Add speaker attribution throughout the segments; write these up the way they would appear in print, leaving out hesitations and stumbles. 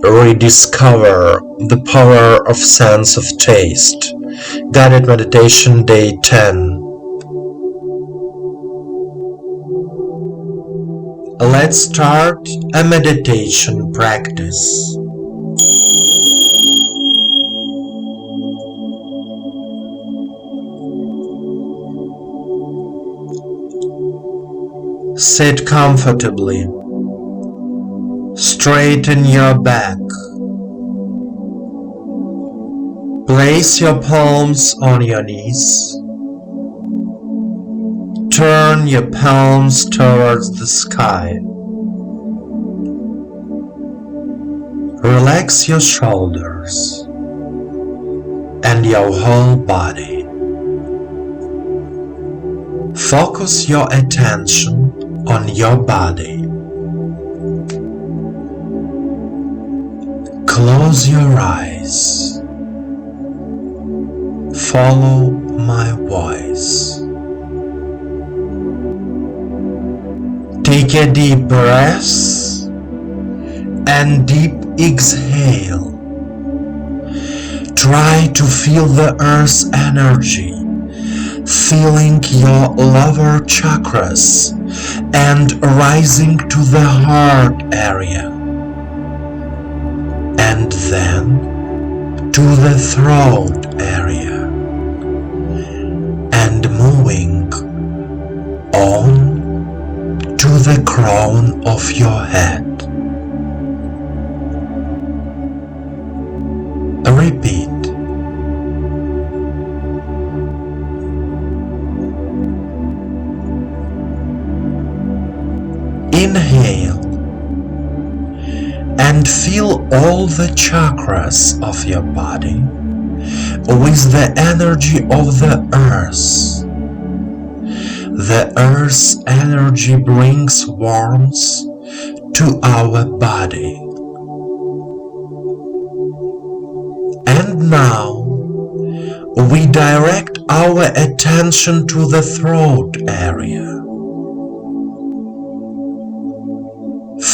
Speaker 1: Rediscover the power of sense of taste. Guided meditation day 10. Let's start a meditation practice. Sit comfortably. Straighten your back. Place your palms on your knees. Turn your palms towards the sky. Relax your shoulders and your whole body. Focus your attention on your body. Close your eyes. Follow my voice. Take a deep breath and deep exhale. Try to feel the earth's energy, filling your lower chakras and rising to the heart area, and then to the throat area, and moving on to the crown of your head. Repeat. Inhale and feel all the chakras of your body with the energy of the earth. The earth's energy brings warmth to our body. And now we direct our attention to the throat area.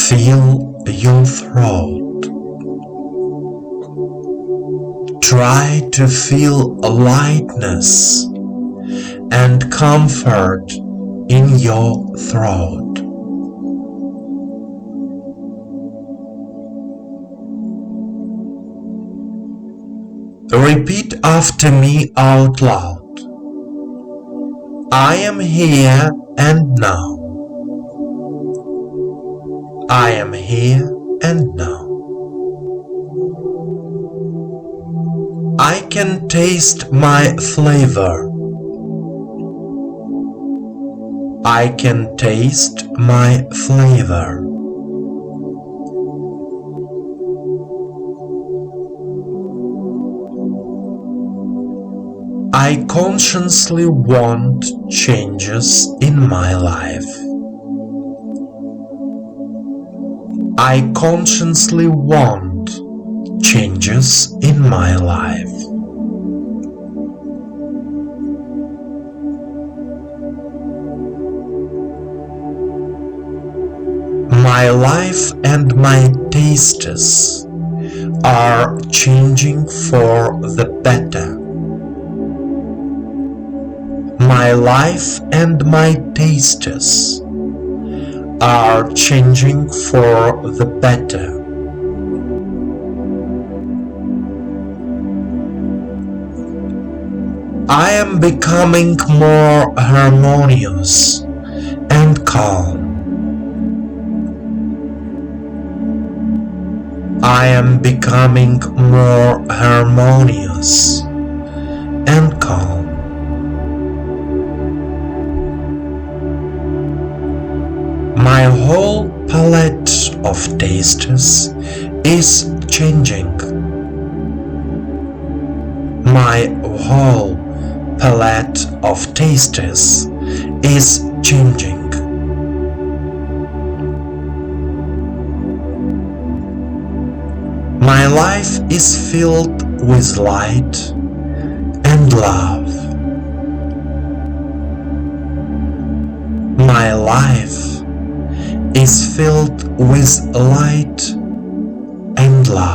Speaker 1: Feel your throat. Try to feel lightness and comfort in your throat. Repeat after me out loud. I am here and now. I am here and now. I can taste my flavor. I can taste my flavor. I consciously want changes in my life. I consciously want changes in my life. My life and my tastes are changing for the better. My life and my tastes are changing for the better. I am becoming more harmonious and calm. I am becoming more harmonious and calm. My whole palette of tastes is changing. My whole palette of tastes is changing. My life is filled with light and love. My life is filled with light and love.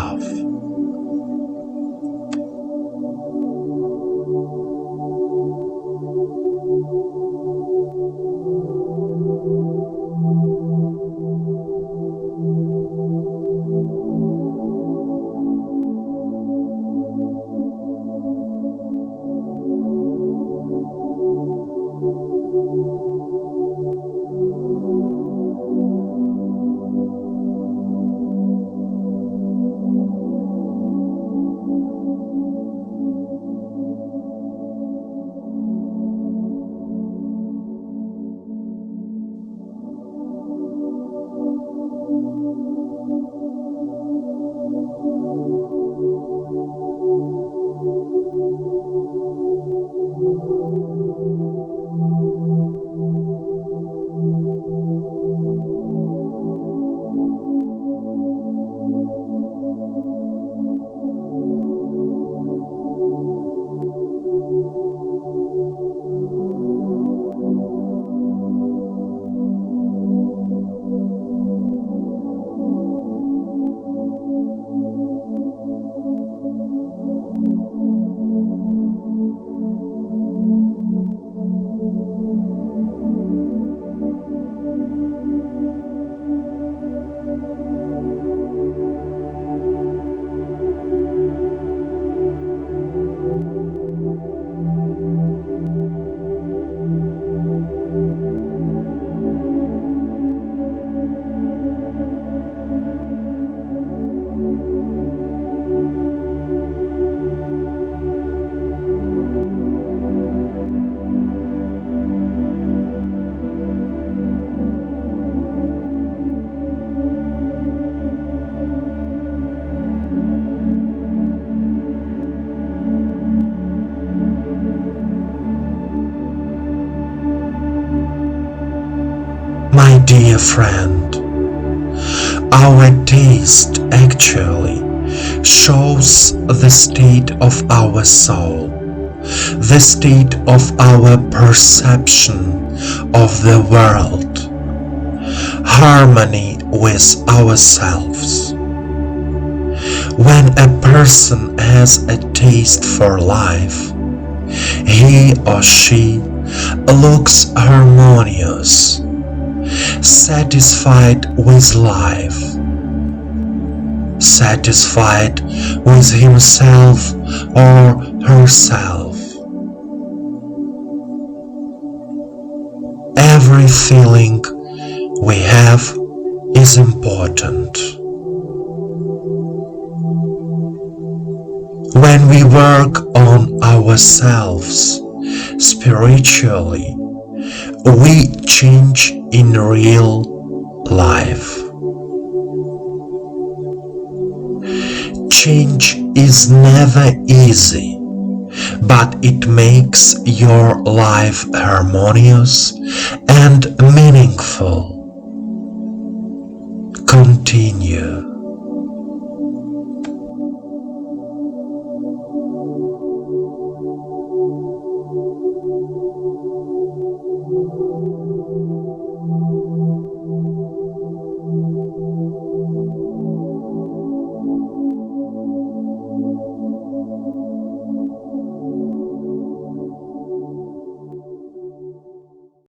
Speaker 1: My dear friend, our taste actually shows the state of our soul, the state of our perception of the world, harmony with ourselves. When a person has a taste for life, he or she looks harmonious, satisfied with life, satisfied with himself or herself. Every feeling we have is important. When we work on ourselves spiritually, we change in real life. Change is never easy, but it makes your life harmonious and meaningful. Continue.